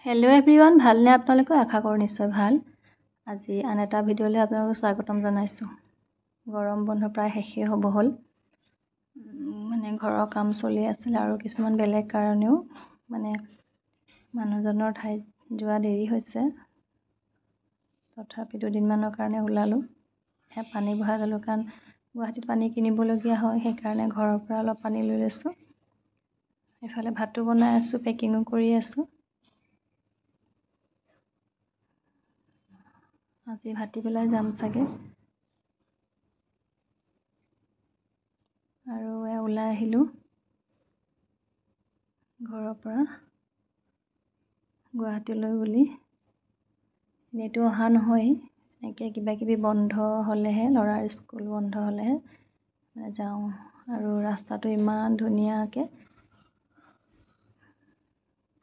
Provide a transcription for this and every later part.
hello everyone ভালনে আপোনালোকৰ আশা কৰো নিশ্চয় ভাল আজি আন এটা ভিডিঅ'লৈ আপোনালোকক স্বাগতম জনাইছো গৰম বন্ধ প্ৰায় শেষে হ'ব হ'ল মানে ঘৰৰ কাম চলি আছিল আৰু কিছুমান বেলেগ কাৰণেও মানে মানুহজনৰ ঠাইত যোৱা দেৰি হৈছে তথাপি দুদিনমানৰ কাৰণে ওলালো পানী বহাই গলো কাৰণ গুৱাহাটীত পানী কিনিবলগীয়া হয় সেই কাৰণে ঘৰৰ পৰা অলপ পানী লৈ লৈছো এফালে ভাতটো বনাই আছো পেকিংও কৰি আছো আজি ভাটি বেলাই যাম চাগে আৰু ওলাই আহিলো ঘৰৰ পৰা গুৱাহাটীলৈ বুলি নেটো অহা নহয় একে কিবা কিবি বন্ধ হলেহে লৰাৰ স্কুল বন্ধ হলেহে যাওঁ আৰু ৰাস্তাটো ইমান ধুনীয়াকে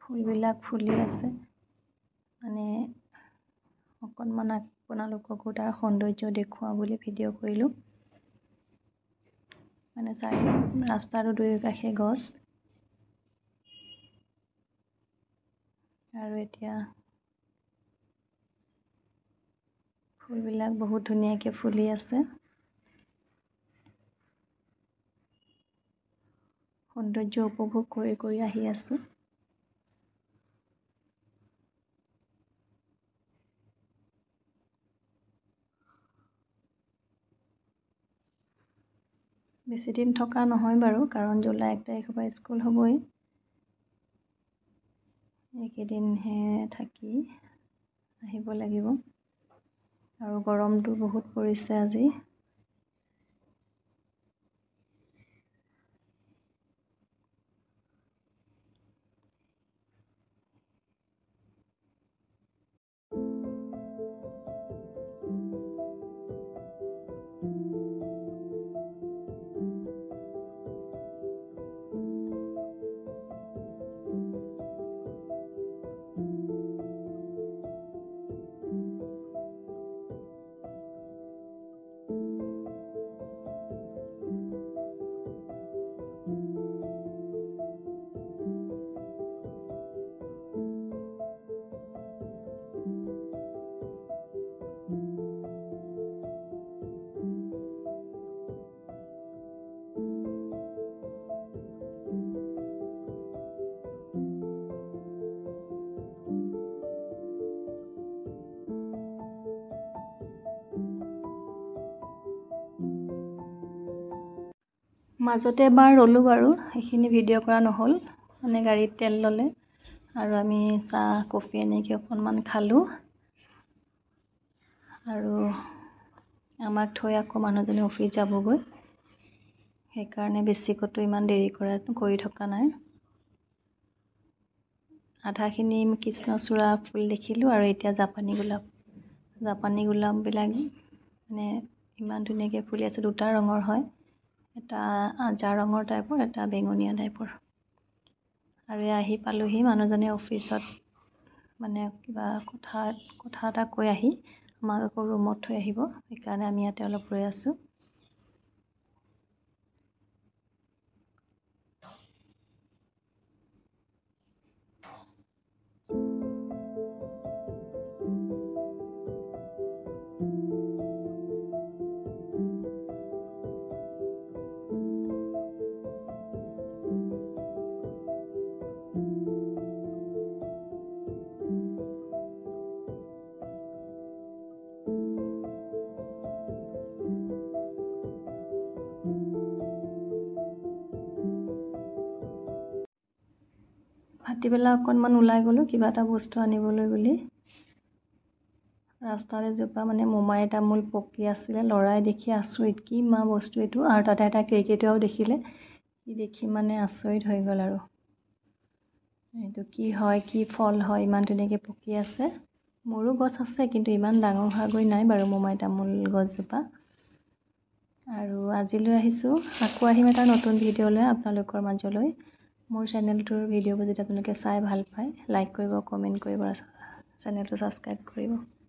ফুলবিলাক ফুলি আছে মানে অকণমান আপোনালোককো তাৰ সৌন্দৰ্য দেখুৱাওঁ বুলি ভিডিঅ' কৰিলোঁ মানে ৰাস্তাৰ দুয়োকাষে গছ আৰু এতিয়া ফুলবিলাক বহুত ধুনীয়াকে ফুলি আছে সৌন্দৰ্য উপভোগ কৰি আহি আছো বেছি দিন থকা নহয় বাৰু কাৰণ জুলাই 1 তাৰিখৰ পৰা স্কুল হ'বই এইকেইদিনহে থাকি আহিব লাগিব আৰু গৰমটো বহুত পৰিছে আজি মাজতে এবাৰ ৰলো বাৰু এইখিনি ভিডিঅ' কৰা নহ'ল মানে গাড়ীত তেল ললে আৰু আমি চাহ কফি এনেকৈ অকণমান খালো আৰু আমাক থৈ আকৌ মানুহজনে অফিচ যাবগৈ সেইকাৰণে বেছিকতো ইমান দেৰি কৰি থকা নাই আধাখিনি কৃষ্ণচূড়া ফুল দেখিলোঁ আৰু এতিয়া জাপানী গোলাপবিলাক মানে ইমান ধুনীয়াকৈ ফুলি আছে দুটা ৰঙৰ হয় এটা আজা ৰঙৰ টাইপৰ এটা বেঙুনীয়া টাইপৰ আৰু আহি পালোহি মানুহজনে অফিচত মানে কিবা কথা এটা কৈ আহি আমাক আকৌ ৰুমত থৈ আহিব সেইকাৰণে আমি ইয়াতে অলপ ৰৈ আছো ভাটিবেলা অকণমান ওলাই গ'লো কিবা এটা বস্তু আনিবলৈ বুলি ৰাস্তাত এজোপা মানে মোমাই তামোল পকি আছিলে লৰাই দেখি আচৰিত কি মা বস্তু এইটো আৰু তাতে এটা কেৰ্কেটুৱাও দেখিলে সি দেখি মানে আচৰিত হৈ গ'ল আৰু এইটো কি হয় কি ফল হয় ইমান ধুনীয়াকৈ পকি আছে মোৰো গছ আছে কিন্তু ইমান ডাঙৰ হোৱাগৈ নাই বাৰু মোমাই তামোল গছজোপা আৰু আজিলৈ আহিছোঁ আকৌ আহিম এটা নতুন ভিডিঅ' লৈ আপোনালোকৰ মাজলৈ মোৰ চেনেলটোৰ ভিডিঅ'বোৰ যদি আপোনালোকে চাই ভাল পায় লাইক কৰিব কমেণ্ট কৰিব চেনেলটো ছাবস্ক্ৰাইব কৰিব